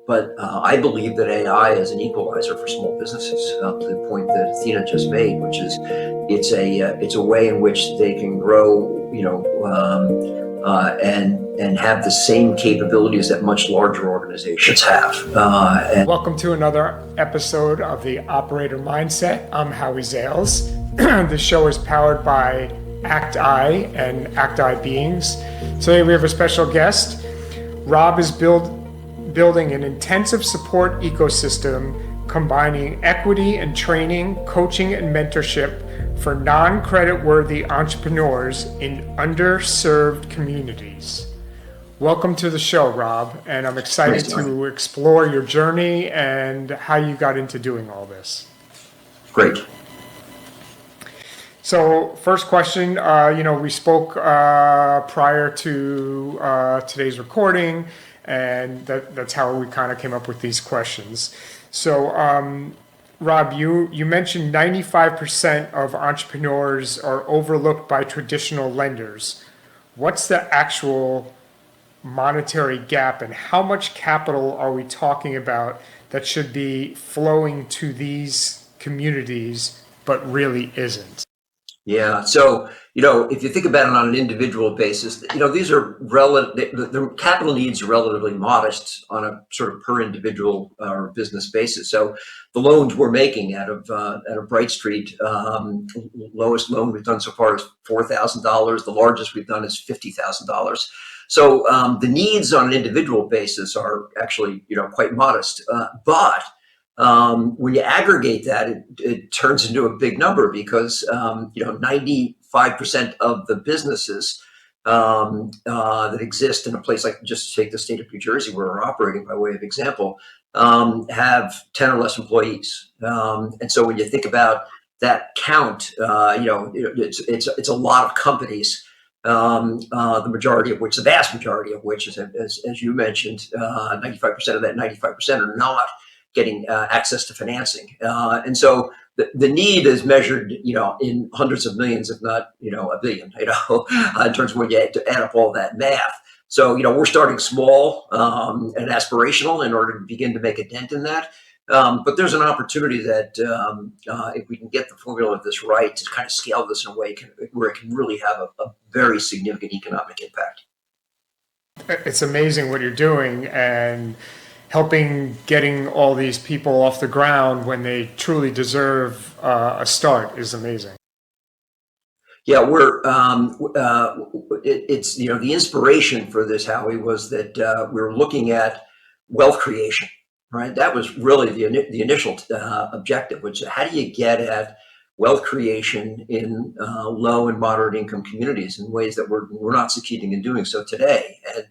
But I believe that AI is an equalizer for small businesses, to the point that Athena just made, which is it's a way in which they can grow, and have the same capabilities that much larger organizations have. Welcome to another episode of the Operator Mindset. I'm Howie Zales. The show is powered by ACT-I and ACT-I Beings. Today we have a special guest. Rob is building an intensive support ecosystem combining equity and training, coaching and mentorship for non-credit worthy entrepreneurs in underserved communities. Welcome to the show, Rob, and I'm excited to explore your journey and how you got into doing all this. Great. So first question, we spoke prior to today's recording, and that's how we kind of came up with these questions. So Rob, you mentioned 95% of entrepreneurs are overlooked by traditional lenders. What's the actual monetary gap, and how much capital are we talking about that should be flowing to these communities but really isn't? Yeah. So, if you think about it on an individual basis, these are the capital needs are relatively modest on a sort of per individual or business basis. So the loans we're making out of Bright Street, lowest loan we've done so far is $4,000. The largest we've done is $50,000. So the needs on an individual basis are actually, quite modest. But when you aggregate that, it turns into a big number because 95% of the businesses that exist in a place like, just take the state of New Jersey where we're operating by way of example, have 10 or less employees. And so when you think about that count, it's a lot of companies. The vast majority of which is, as you mentioned, 95% of that 95% are not getting access to financing. And so the need is measured, in hundreds of millions, if not, a billion, in terms of when you add up all that math. So, we're starting small and aspirational in order to begin to make a dent in that. But there's an opportunity that if we can get the formula of this right, to kind of scale this in a way where it can really have a very significant economic impact. It's amazing what you're doing and helping getting all these people off the ground when they truly deserve a start is amazing. Yeah, it's the inspiration for this, Howie, was that we were looking at wealth creation, right? That was really the initial objective, which is how do you get at wealth creation in low and moderate income communities in ways that we're not succeeding in doing so today. And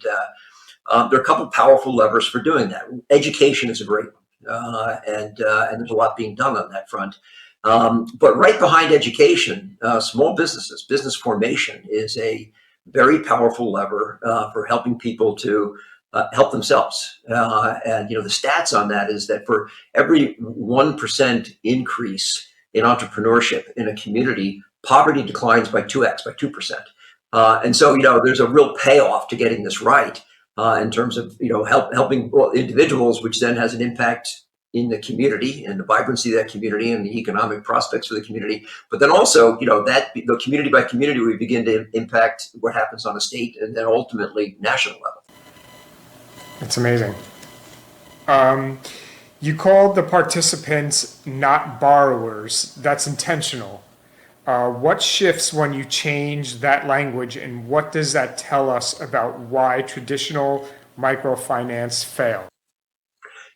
there are a couple of powerful levers for doing that. Education is a great one, and there's a lot being done on that front. But right behind education, small businesses, business formation is a very powerful lever for helping people to help themselves. And the stats on that is that for every 1% increase in entrepreneurship in a community, poverty declines by 2%. And so there's a real payoff to getting this right. In terms of helping individuals, which then has an impact in the community and the vibrancy of that community and the economic prospects for the community. But then also, that the community by community, we begin to impact what happens on a state and then ultimately national level. That's amazing. You called the participants not borrowers. That's intentional. What shifts when you change that language, and what does that tell us about why traditional microfinance fail?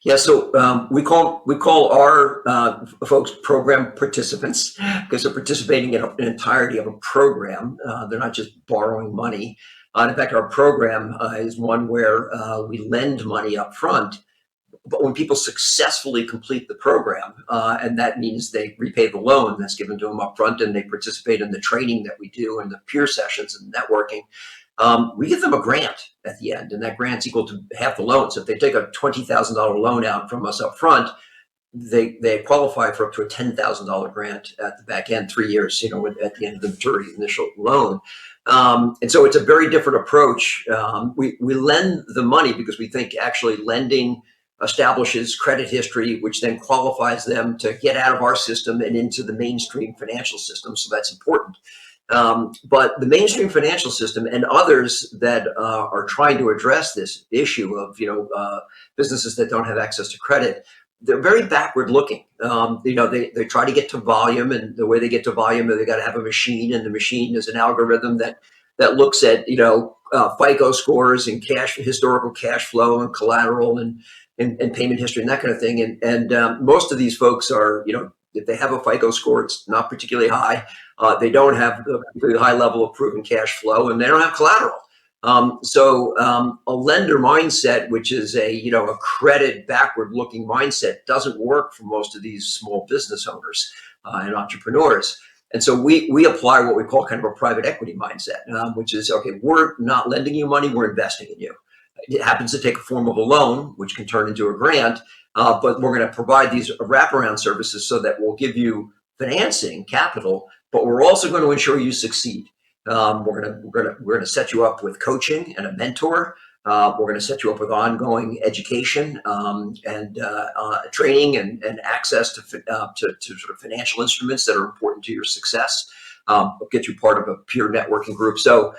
Yeah, so we call our folks program participants because they're participating in an entirety of a program. They're not just borrowing money. In fact, our program is one where we lend money up front. But when people successfully complete the program, and that means they repay the loan that's given to them up front, and they participate in the training that we do and the peer sessions and networking, we give them a grant at the end, and that grant's equal to half the loan. So if they take a $20,000 loan out from us up front, they qualify for up to a $10,000 grant at the back end, 3 years, at the end of the maturity of the initial loan. And so it's a very different approach. We lend the money because we think actually lending establishes credit history, which then qualifies them to get out of our system and into the mainstream financial system. So that's important. But the mainstream financial system and others that are trying to address this issue of businesses that don't have access to credit, they're very backward looking. They try to get to volume, and the way they get to volume, they got to have a machine, and the machine is an algorithm that looks at FICO scores and historical cash flow and collateral and payment history and that kind of thing. And most of these folks are, if they have a FICO score, it's not particularly high. They don't have a particularly high level of proven cash flow, and they don't have collateral. So a lender mindset, which is a credit backward-looking mindset, doesn't work for most of these small business owners and entrepreneurs. And so we apply what we call kind of a private equity mindset, which is, okay, we're not lending you money, we're investing in you. It happens to take a form of a loan, which can turn into a grant, but we're going to provide these wraparound services so that we'll give you financing, capital, but we're also going to ensure you succeed. We're going to set you up with coaching and a mentor. We're going to set you up with ongoing education and training and access to sort of financial instruments that are important to your success. We'll get you part of a peer networking group. So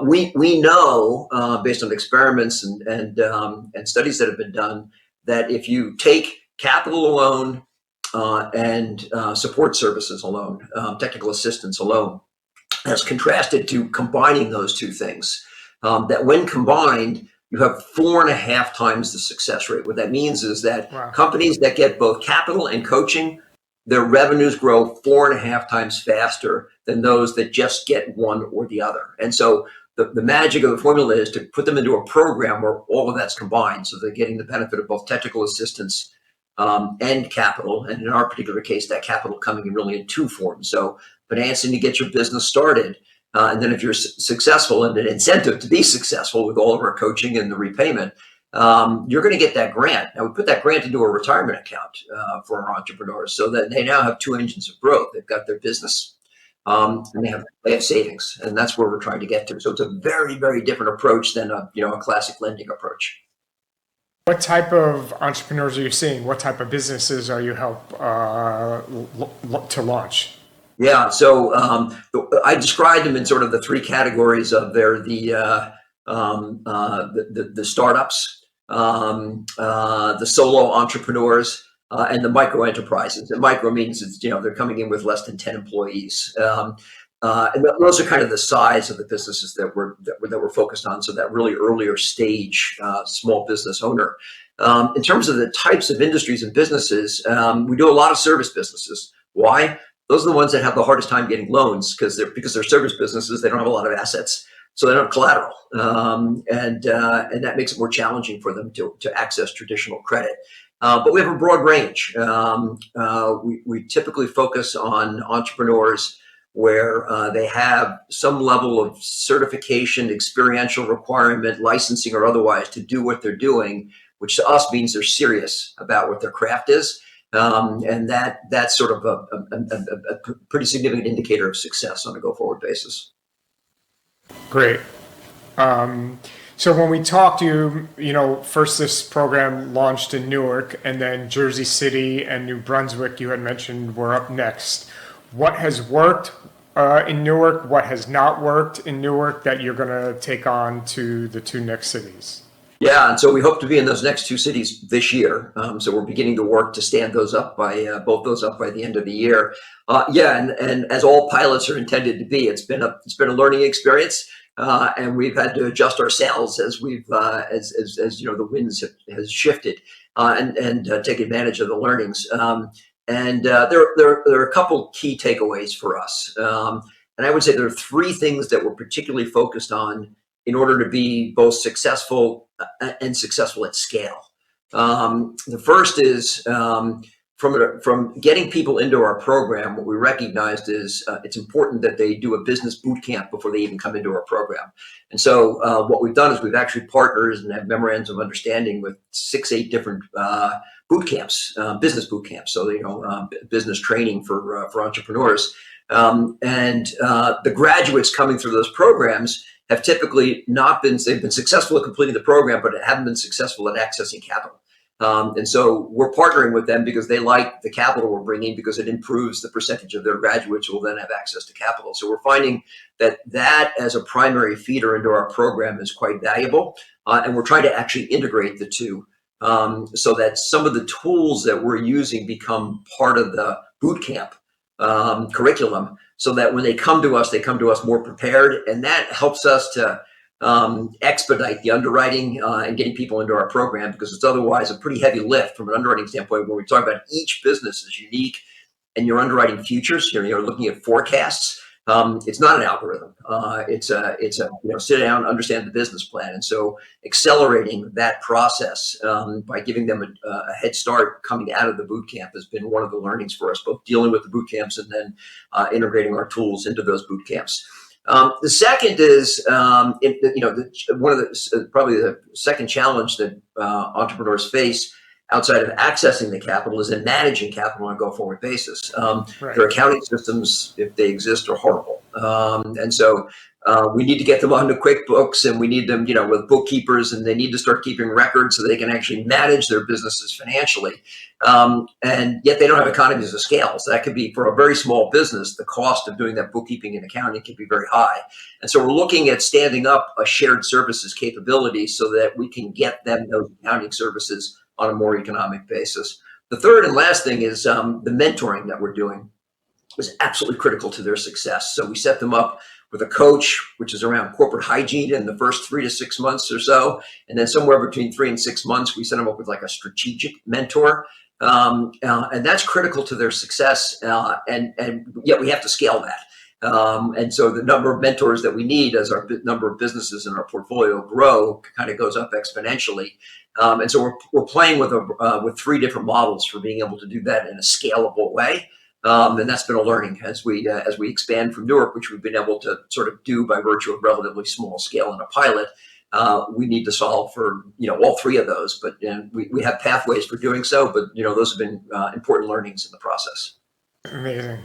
we know based on experiments and studies that have been done that if you take capital alone and support services alone, technical assistance alone, as contrasted to combining those two things, that when combined, you have 4.5 times the success rate. What that means is that companies that get both capital and coaching, their revenues grow 4.5 times faster than those that just get one or the other. And so the magic of the formula is to put them into a program where all of that's combined. So they're getting the benefit of both technical assistance and capital. And in our particular case, that capital coming in really in two forms. So financing to get your business started. And then if you're successful, and an incentive to be successful with all of our coaching and the repayment, you're going to get that grant. Now, we put that grant into a retirement account for our entrepreneurs so that they now have two engines of growth. They've got their business and they have savings. And that's where we're trying to get to. So it's a very, very different approach than a classic lending approach. What type of entrepreneurs are you seeing? What type of businesses are you help to launch? Yeah, so I described them in sort of the three categories of the startups, the solo entrepreneurs, and the micro enterprises. And micro means they're coming in with less than 10 employees, and those are kind of the size of the businesses that we're focused on. So that really earlier stage small business owner. In terms of the types of industries and businesses, we do a lot of service businesses. Why? Those are the ones that have the hardest time getting loans because they're service businesses. They don't have a lot of assets, so they don't have collateral, and that makes it more challenging for them to access traditional credit. But we have a broad range. We typically focus on entrepreneurs where they have some level of certification, experiential requirement, licensing, or otherwise to do what they're doing, which to us means they're serious about what their craft is. And that's sort of a pretty significant indicator of success on a go-forward basis. Great. So when we talked to you, first this program launched in Newark, and then Jersey City and New Brunswick, you had mentioned, were up next. What has worked in Newark? What has not worked in Newark that you're going to take on to the two next cities? Yeah, and so we hope to be in those next two cities this year. So we're beginning to work to stand those up both those up by the end of the year. And as all pilots are intended to be, it's been a learning experience, and we've had to adjust our sails as we've as the winds has shifted and take advantage of the learnings. And there are a couple key takeaways for us. And I would say there are three things that we're particularly focused on in order to be both successful and successful at scale. The first is from getting people into our program, what we recognized is it's important that they do a business boot camp before they even come into our program. And so what we've done is we've actually partnered and have memorandums of understanding with 6-8 different boot camps, business boot camps. So, business training for entrepreneurs. And the graduates coming through those programs have typically they've been successful at completing the program, but haven't been successful at accessing capital. And so we're partnering with them because they like the capital we're bringing, because it improves the percentage of their graduates who will then have access to capital. So we're finding that as a primary feeder into our program is quite valuable. And we're trying to actually integrate the two, so that some of the tools that we're using become part of the boot camp curriculum, so that when they come to us more prepared. And that helps us to expedite the underwriting and getting people into our program, because it's otherwise a pretty heavy lift from an underwriting standpoint, where we talk about each business is unique and you're underwriting futures. You're looking at forecasts. It's not an algorithm. It's a sit down, understand the business plan. And so accelerating that process by giving them a head start coming out of the boot camp has been one of the learnings for us, both dealing with the boot camps and then integrating our tools into those boot camps. The second is, probably the second challenge that entrepreneurs face outside of accessing the capital is in managing capital on a go-forward basis. Right. Their accounting systems, if they exist, are horrible. And so we need to get them onto QuickBooks, and we need them, with bookkeepers, and they need to start keeping records so they can actually manage their businesses financially. And yet they don't have economies of scale. So that could be, for a very small business, the cost of doing that bookkeeping and accounting can be very high. And so we're looking at standing up a shared services capability so that we can get them those accounting services on a more economic basis. The third and last thing is the mentoring that we're doing is absolutely critical to their success. So we set them up with a coach, which is around corporate hygiene in the first 3 to 6 months or so. And then somewhere between 3 and 6 months, we set them up with like a strategic mentor. And that's critical to their success. And yet we have to scale that. And so the number of mentors that we need as our number of businesses in our portfolio grow kind of goes up exponentially. And so we're playing with 3 different models for being able to do that in a scalable way. And that's been a learning as we expand from Newark, which we've been able to sort of do by virtue of relatively small scale in a pilot. We need to solve for all 3 of those, but we have pathways for doing so. But those have been important learnings in the process. Amazing.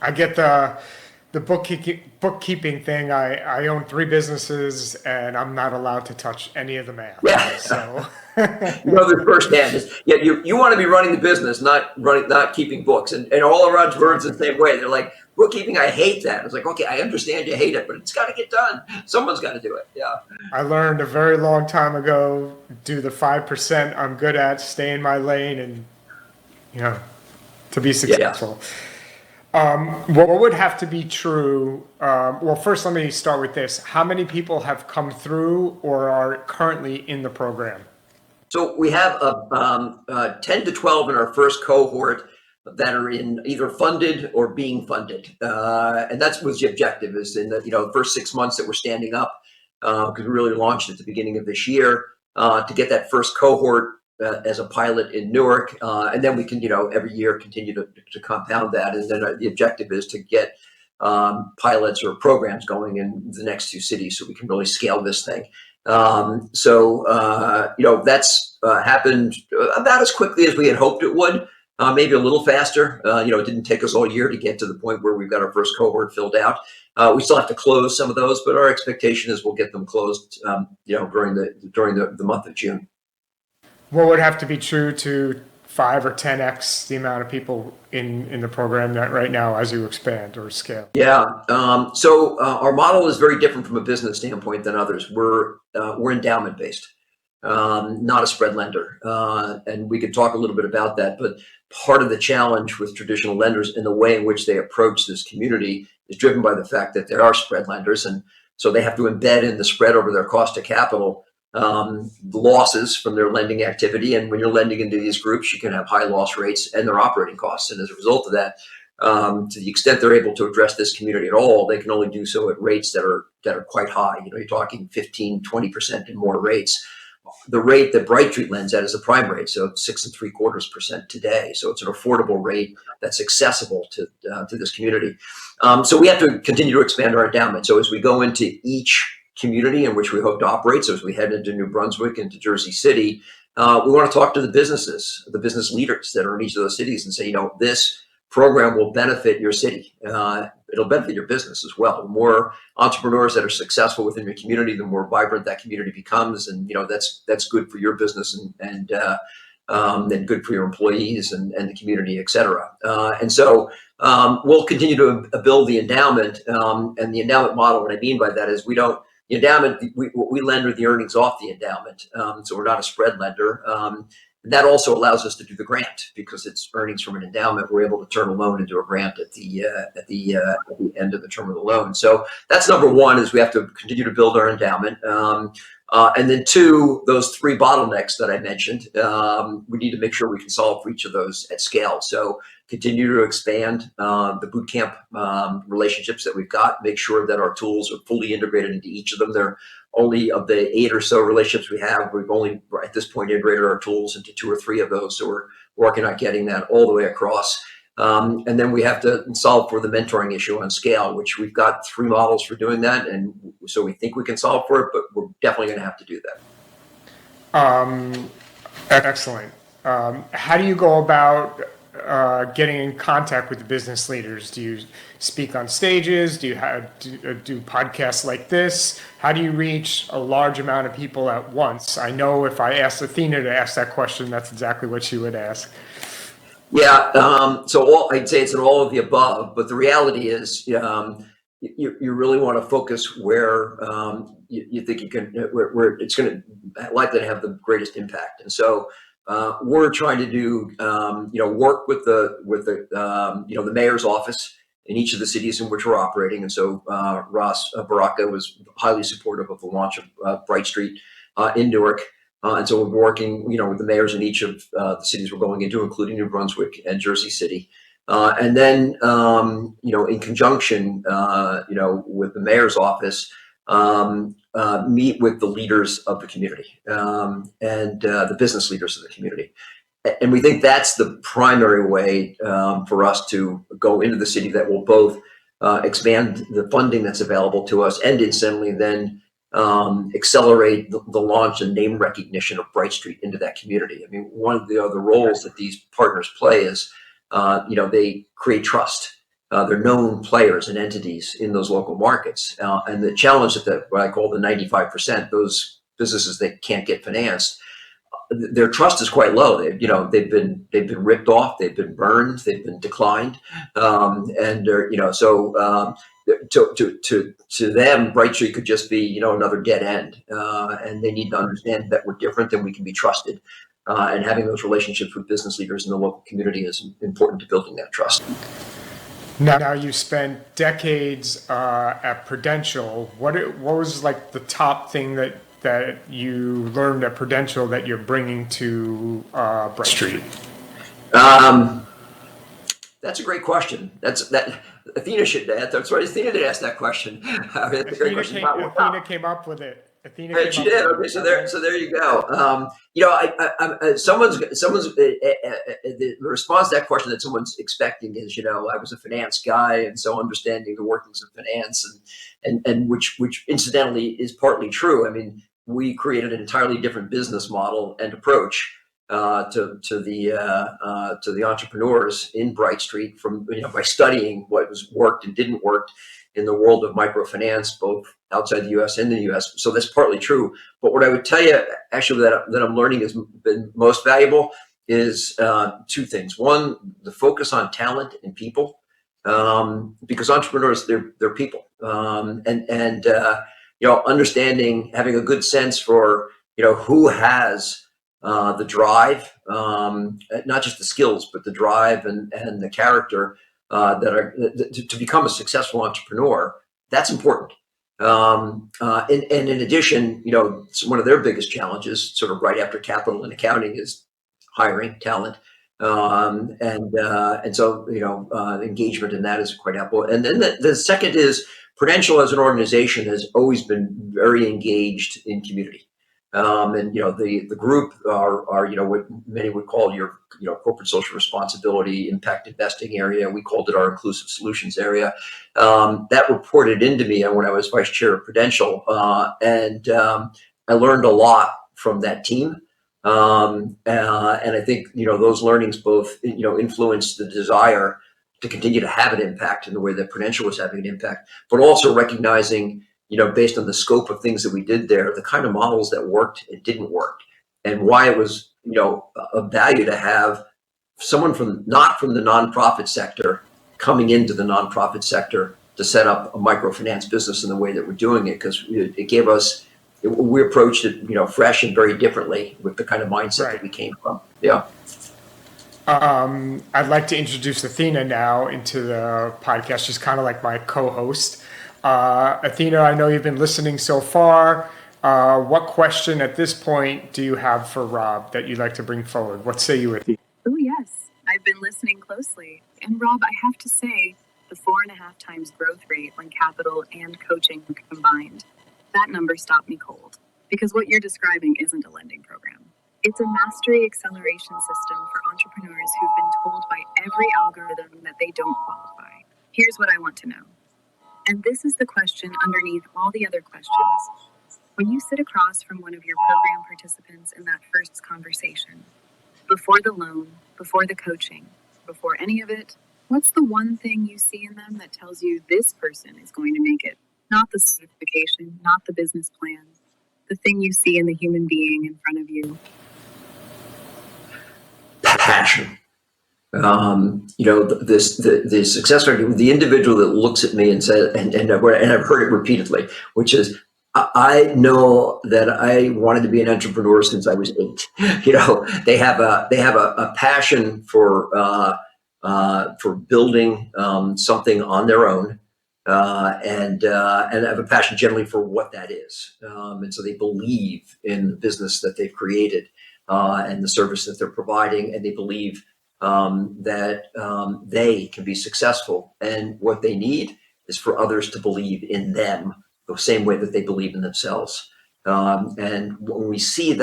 I get the bookkeeping thing. I own 3 businesses, and I'm not allowed to touch any of the math. Yeah. So the firsthand is, you want to be running the business, not keeping books. And all around birds the same way. They're like, bookkeeping, I hate that. It's like, okay, I understand you hate it, but it's got to get done. Someone's got to do it. Yeah. I learned a very long time ago, do the 5% I'm good at, stay in my lane, and to be successful. What would have to be true? Well, first, let me start with this. How many people have come through or are currently in the program? So we have 10 to 12 in our first cohort that are in either funded or being funded. And that's what's the objective, is in the first 6 months that we're standing up, because we really launched at the beginning of this year, to get that first cohort as a pilot in Newark. And then we can, every year continue to compound that. And then the objective is to get pilots or programs going in the next 2 cities so we can really scale this thing. That's happened about as quickly as we had hoped it would, maybe a little faster. It didn't take us all year to get to the point where we've got our first cohort filled out. We still have to close some of those, but our expectation is we'll get them closed, during the month of June. What would have to be true to 5 or 10x the amount of people in the program that right now as you expand or scale? Yeah. So our model is very different from a business standpoint than others. We're endowment based, not a spread lender. And we could talk a little bit about that, but part of the challenge with traditional lenders in the way in which they approach this community is driven by the fact that there are spread lenders. And so they have to embed in the spread over their cost of capital losses from their lending activity. And when you're lending into these groups, you can have high loss rates and their operating costs. And as a result of that, to the extent they're able to address this community at all, they can only do so at rates that are quite high. You're talking 15, 20% and more rates. The rate that Brightree lends at is a prime rate, so it's 6.75% today. So it's an affordable rate that's accessible to this community. So we have to continue to expand our endowment. So as we go into each community in which we hope to operate, so as we head into New Brunswick, into Jersey City, we want to talk to the businesses, the business leaders that are in each of those cities and say, this program will benefit your city. It'll benefit your business as well. The more entrepreneurs that are successful within your community, the more vibrant that community becomes. And, that's good for your business and and good for your employees and the community, et cetera. And so we'll continue to build the endowment, and the endowment model. What I mean by that is the endowment, we lend are the earnings off the endowment. So we're not a spread lender. That also allows us to do the grant because it's earnings from an endowment. We're able to turn a loan into a grant at the end of the term of the loan. So that's number one, is we have to continue to build our endowment. And then two, those three bottlenecks that I mentioned, we need to make sure we can solve for each of those at scale. So continue to expand the boot camp relationships that we've got, make sure that our tools are fully integrated into each of them. They're only, of the 8 or so relationships we have, we've only at this point integrated our tools into 2 or 3 of those. So we're working on getting that all the way across. And then we have to solve for the mentoring issue on scale, which we've got 3 models for doing that. And so we think we can solve for it, but we're definitely going to have to do that. Excellent. How do you go about getting in contact with the business leaders? Do you speak on stages? Do you do podcasts like this? How do you reach a large amount of people at once? I know if I asked Athena to ask that question, that's exactly what she would ask. Yeah, so I'd say it's in all of the above, but the reality is you really want to focus where you think you can, where it's going to likely to have the greatest impact. And so we're trying to do work with the mayor's office in each of the cities in which we're operating. And so Ross Baraka was highly supportive of the launch of Bright Street in Newark. And so we're working, with the mayors in each of the cities we're going into, including New Brunswick and Jersey City. And then, in conjunction, with the mayor's office, meet with the leaders of the community and the business leaders of the community. And we think that's the primary way for us to go into the city that will both expand the funding that's available to us and incidentally then accelerate the launch and name recognition of Bright Street into that community. I mean, one of the other roles that these partners play is, they create trust. They're known players and entities in those local markets. And the challenge that what I call the 95%, those businesses that can't get financed, their trust is quite low. They've been ripped off, they've been burned, they've been declined, and to them, Bright Street could just be another dead end, and they need to understand that we're different and we can be trusted. And having those relationships with business leaders in the local community is important to building that trust. Now you spent decades at Prudential. What was like the top thing that you learned at Prudential that you're bringing to Bright Street? That's a great question. Athena should. That's right. Athena did ask that question. Athena came up with it. She did. Okay, so there you go. The response to that question that someone's expecting is, I was a finance guy, and so understanding the workings of finance, and which incidentally is partly true. I mean, we created an entirely different business model and approach to the entrepreneurs in Bright Street from by studying what worked and didn't work in the world of microfinance, both outside the U.S. and the U.S. So that's partly true. But what I would tell you, actually, that I'm learning has been most valuable is 2 things. One, the focus on talent and people, because entrepreneurs, they're people, understanding, having a good sense for who has the drive, not just the skills, but the drive and the character to become a successful entrepreneur. That's important. And in addition, one of their biggest challenges, sort of right after capital and accounting, is hiring talent. And so, engagement in that is quite helpful. And then the second is Prudential as an organization has always been very engaged in community. The group are what many would call your corporate social responsibility impact investing area. We called it our inclusive solutions area. That reported into me when I was vice chair of Prudential, and I learned a lot from that team. And I think those learnings both influenced the desire to continue to have an impact in the way that Prudential was having an impact, but also recognizing based on the scope of things that we did there, the kind of models that worked and didn't work, and why it was of value to have someone not from the nonprofit sector coming into the nonprofit sector to set up a microfinance business in the way that we're doing it, because it gave us, we approached it, fresh and very differently with the kind of mindset that we came from. Yeah. I'd like to introduce Athena now into the podcast. She's kind of like my co-host. Athena, I know you've been listening so far. What question at this point do you have for Rob that you'd like to bring forward? What say you, Athena? Oh, yes. I've been listening closely. And Rob, I have to say, the 4.5 times growth rate when capital and coaching combined, that number stopped me cold. Because what you're describing isn't a lending program. It's a mastery acceleration system for entrepreneurs who've been told by every algorithm that they don't qualify. Here's what I want to know. And this is the question underneath all the other questions. When you sit across from one of your program participants in that first conversation, before the loan, before the coaching, before any of it, what's the one thing you see in them that tells you this person is going to make it? Not the certification, not the business plan, the thing you see in the human being in front of you. Passion. The success story, the individual that looks at me and says, and I've heard it repeatedly, which is, I know that I wanted to be an entrepreneur since I was 8. They have a passion for building something on their own, and have a passion generally for what that is, and so they believe in the business that they've created and the service that they're providing, and they believe that they can be successful, and what they need is for others to believe in them the same way that they believe in themselves. And when we see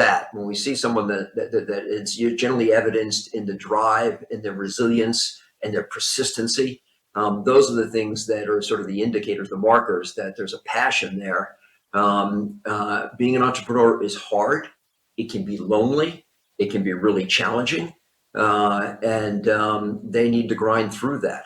someone that is generally evidenced in the drive, in their resilience, and their persistency, those are the things that are sort of the indicators, the markers that there's a passion there. Being an entrepreneur is hard. It can be lonely. It can be really challenging. And they need to grind through that.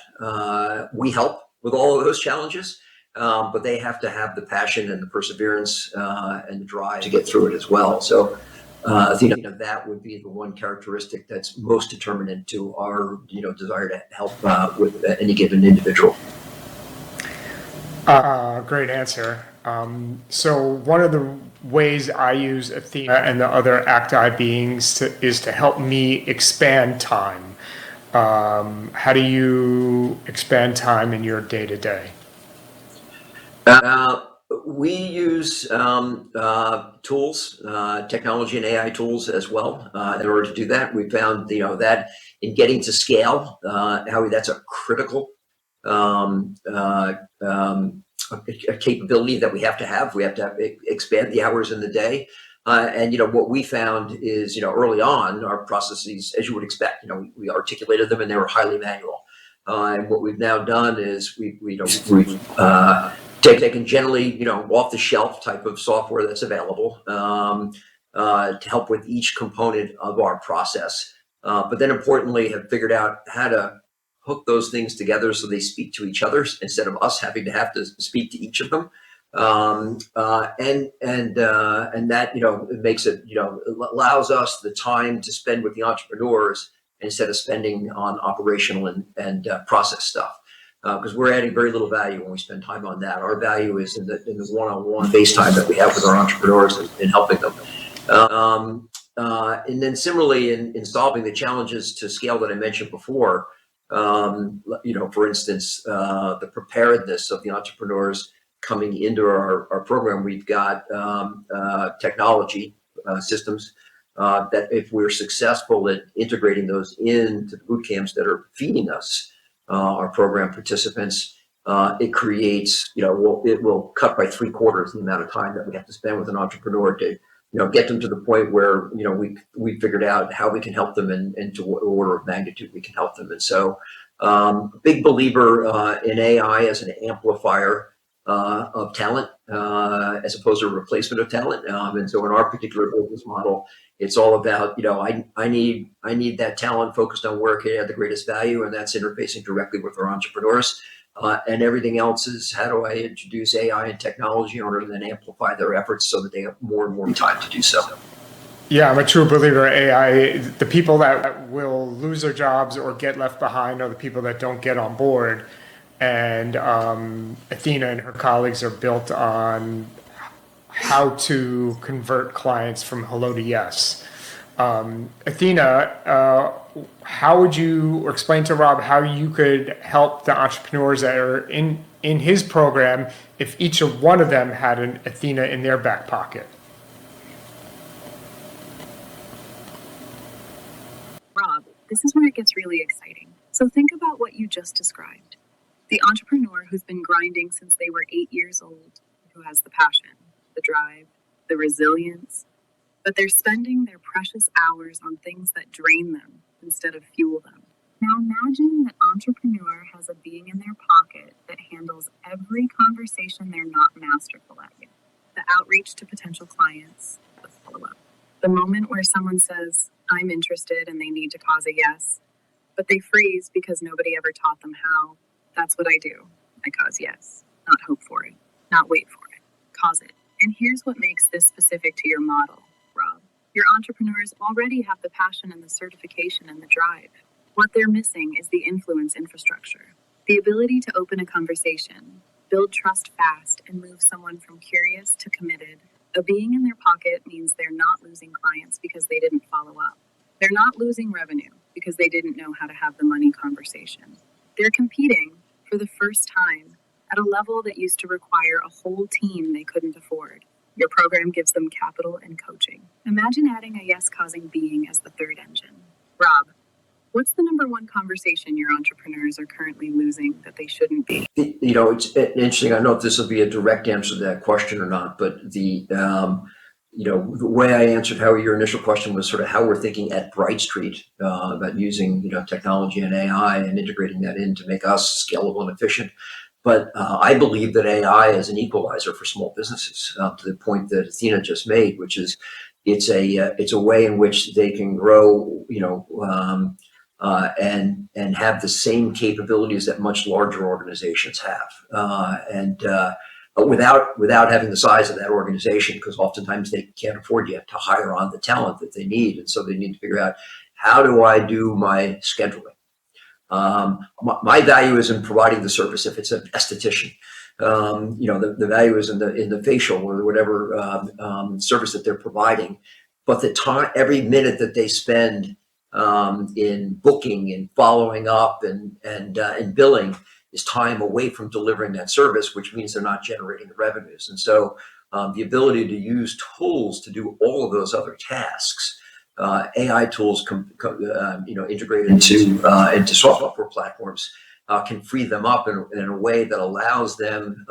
We help with all of those challenges. But they have to have the passion and the perseverance and the drive to get through it as well. So I think that would be the one characteristic that's most determinant to our desire to help with any given individual. Great answer. So one of the ways I use Athena and the other ACT-I beings is to help me expand time. How do you expand time in your day-to-day? We use tools, technology and AI tools as well. In order to do that, we found that in getting to scale, Howie, that's a critical a capability that we have to have. We have to expand the hours in the day. And what we found is early on our processes, as you would expect, we articulated them and they were highly manual. And what we've now done is we've taken generally, off the shelf type of software that's available to help with each component of our process. But then importantly, have figured out how to hook those things together so they speak to each other instead of us having to speak to each of them. And that, it makes it, allows us the time to spend with the entrepreneurs instead of spending on operational and process stuff. Because we're adding very little value when we spend time on that. Our value is in the one-on-one face time that we have with our entrepreneurs in helping them. And then similarly in solving the challenges to scale that I mentioned before, for instance, the preparedness of the entrepreneurs coming into our program, we've got technology systems that if we're successful at integrating those into the boot camps that are feeding us, our program participants, it creates, it will cut by 3/4 the amount of time that we have to spend with an entrepreneur to, get them to the point where, we figured out how we can help them and to what order of magnitude we can help them. And so, big believer in AI as an amplifier of talent as opposed to a replacement of talent. And so in our particular business model, it's all about, I need that talent focused on where it can add the greatest value, and that's interfacing directly with our entrepreneurs. And everything else is how do I introduce AI and technology in order to then amplify their efforts so that they have more and more time to do so. Yeah, I'm a true believer in AI. The people that will lose their jobs or get left behind are the people that don't get on board. And Athena and her colleagues are built on how to convert clients from hello to yes. Athena, how would you, or explain to Rob how you could help the entrepreneurs that are in his program if each of one of them had an Athena in their back pocket? Rob, this is where it gets really exciting. So think about what you just described. The entrepreneur who's been grinding since they were 8 years old, who has the passion, the drive, the resilience, but they're spending their precious hours on things that drain them instead of fuel them. Now imagine that entrepreneur has a being in their pocket that handles every conversation they're not masterful at yet. The outreach to potential clients, the follow-up. The moment where someone says, I'm interested, and they need to cause a yes, but they freeze because nobody ever taught them how. That's what I do. I cause yes, not hope for it, not wait for it, cause it. And here's what makes this specific to your model, Rob. Your entrepreneurs already have the passion and the certification and the drive. What they're missing is the influence infrastructure, the ability to open a conversation, build trust fast, and move someone from curious to committed. A being in their pocket means they're not losing clients because they didn't follow up. They're not losing revenue because they didn't know how to have the money conversation. They're competing for the first time at a level that used to require a whole team they couldn't afford. Your program gives them capital and coaching. Imagine adding a yes-causing being as the third engine. Rob, what's the number one conversation your entrepreneurs are currently losing that they shouldn't be? It's interesting. I don't know if this will be a direct answer to that question or not, but the way I answered Howie, your initial question was sort of how we're thinking at Bright Street about using, technology and AI and integrating that in to make us scalable and efficient. But I believe that AI is an equalizer for small businesses, to the point that Athena just made, which is it's a way in which they can grow, and have the same capabilities that much larger organizations have, but without having the size of that organization, because oftentimes they can't afford yet to hire on the talent that they need, and so they need to figure out, how do I do my scheduling? My value is in providing the service. If it's an esthetician, the value is in the facial or whatever service that they're providing. But the time, every minute that they spend in booking and following up and billing is time away from delivering that service, which means they're not generating the revenues. And so the ability to use tools to do all of those other tasks, AI tools, integrated into software platforms, can free them up in a way that allows them,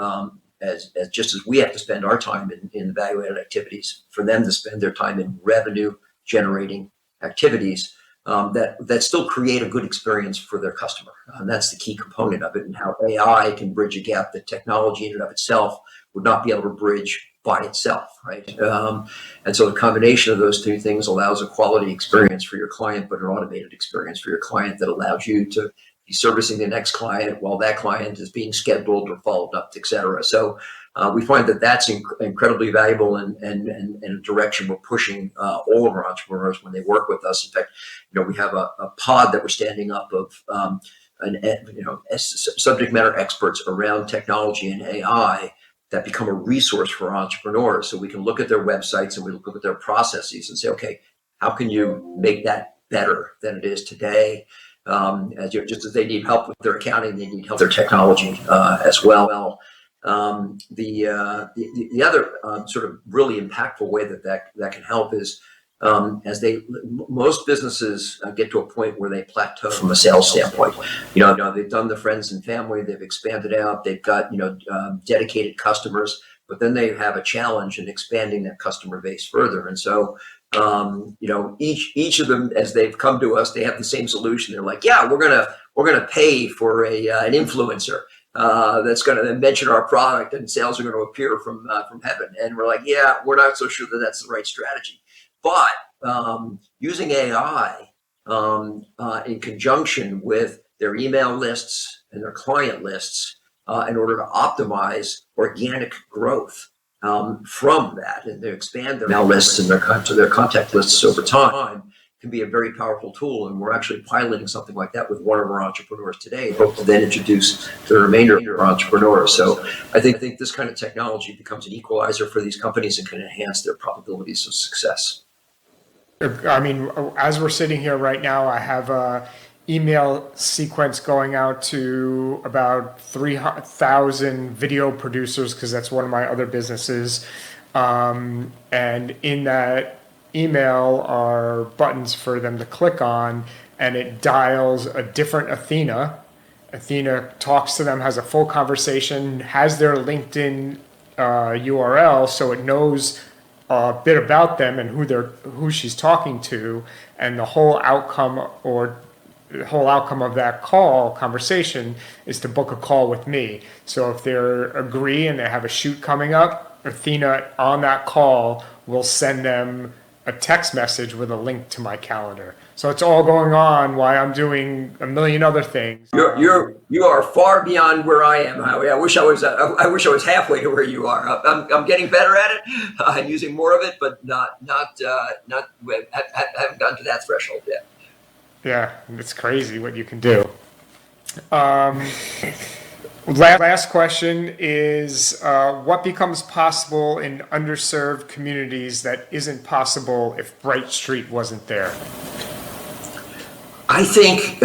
as just as we have to spend our time in value-added activities, for them to spend their time in revenue-generating activities that still create a good experience for their customer. And that's the key component of it, and how AI can bridge a gap that technology in and of itself would not be able to bridge by itself, right? And so the combination of those two things allows a quality experience for your client, but an automated experience for your client that allows you to be servicing the next client while that client is being scheduled or followed up, et cetera. So we find that that's incredibly valuable and a direction we're pushing all of our entrepreneurs when they work with us. In fact, we have a pod that we're standing up of subject matter experts around technology and AI that become a resource for entrepreneurs. So we can look at their websites and we look at their processes and say, okay, how can you make that better than it is today? Just as they need help with their accounting, they need help with their technology as well. The other sort of really impactful way that can help is most businesses get to a point where they plateau from a sales standpoint. They've done the friends and family, they've expanded out, they've got dedicated customers, but then they have a challenge in expanding that customer base further. And so each of them, as they've come to us, they have the same solution. They're like, yeah, we're gonna pay for an influencer that's going to mention our product, and sales are going to appear from heaven. And we're like, yeah, we're not so sure that that's the right strategy. But using AI in conjunction with their email lists and their client lists in order to optimize organic growth from that, and they expand their email lists and their contact lists over time, can be a very powerful tool. And we're actually piloting something like that with one of our entrepreneurs today, hope to then introduce the remainder of our entrepreneurs. So I think this kind of technology becomes an equalizer for these companies and can enhance their probabilities of success. I mean, as we're sitting here right now, I have a email sequence going out to about 3,000 video producers, because that's one of my other businesses. And in that email are buttons for them to click on, and it dials a different Athena. Athena talks to them, has a full conversation, has their LinkedIn URL, so it knows a bit about them and who she's talking to, and the whole outcome of that conversation is to book a call with me. So if they agree and they have a shoot coming up, Athena on that call will send them a text message with a link to my calendar. So it's all going on while I'm doing a million other things. You are far beyond where I am, Howie. I wish I was halfway to where you are. I'm getting better at it. I'm using more of it, but I haven't gotten to that threshold yet. Yeah, it's crazy what you can do. Last question is, what becomes possible in underserved communities that isn't possible if Bright Street wasn't there? I think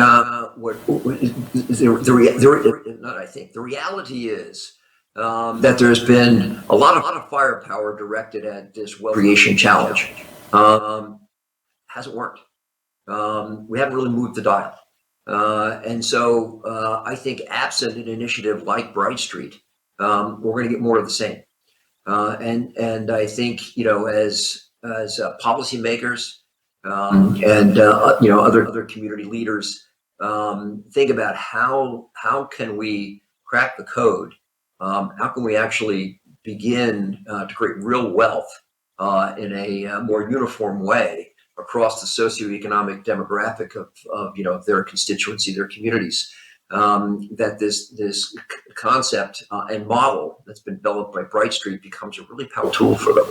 the reality is that there's been a lot of firepower directed at this wealth creation challenge. Hasn't worked. We haven't really moved the dial. And so I think absent an initiative like Bright Street, we're going to get more of the same. And I think, as policymakers and other community leaders think about how can we crack the code? How can we actually begin to create real wealth in a more uniform way across the socioeconomic demographic of their constituency, their communities, that this concept and model that's been developed by Bright Street becomes a really powerful tool for them.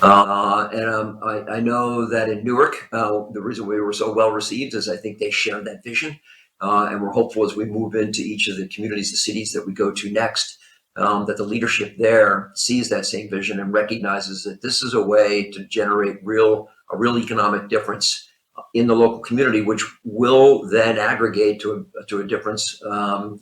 I know that in Newark, the reason we were so well received is I think they share that vision, and we're hopeful as we move into each of the communities, the cities that we go to next, that the leadership there sees that same vision and recognizes that this is a way to generate a real economic difference in the local community, which will then aggregate to a difference, on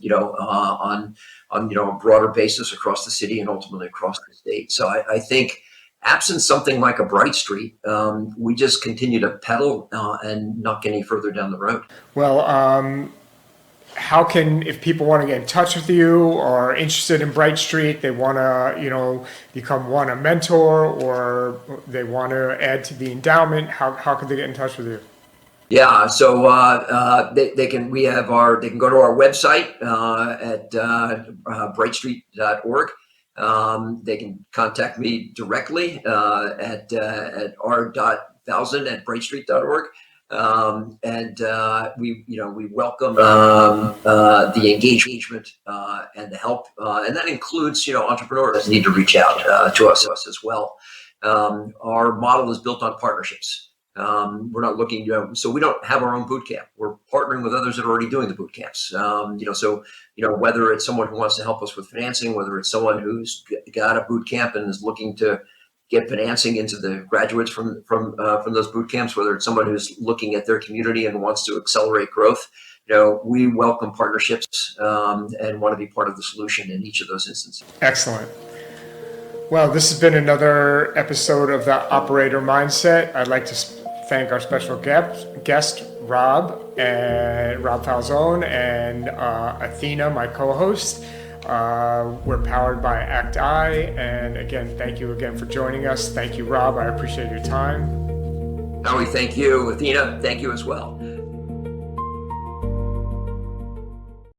a broader basis across the city and ultimately across the state. So I think, absent something like a Bright Street, we just continue to pedal and not get any further down the road. Well, if people want to get in touch with you or are interested in Bright Street, they want to, become a mentor, or they want to add to the endowment, how can they get in touch with you? Yeah, so they can go to our website at brightstreet.org. They can contact me directly at r.falzon@brightstreet.org. We welcome the engagement and the help, and that includes entrepreneurs need to reach out to us as well. Our model is built on partnerships. We're not looking, so we don't have our own boot camp. We're partnering with others that are already doing the boot camps. Whether it's someone who wants to help us with financing, whether it's someone who's got a boot camp and is looking to get financing into the graduates from those boot camps, whether it's someone who's looking at their community and wants to accelerate growth, we welcome partnerships and want to be part of the solution in each of those instances. Excellent. Well, this has been another episode of the Operator Mindset. I'd like to thank our special guest, Rob Falzon, and Athena, my co-host. We're powered by ACT-I, and again, thank you again for joining us. Thank you, Rob. I appreciate your time. Howie, thank you. Athena, thank you as well.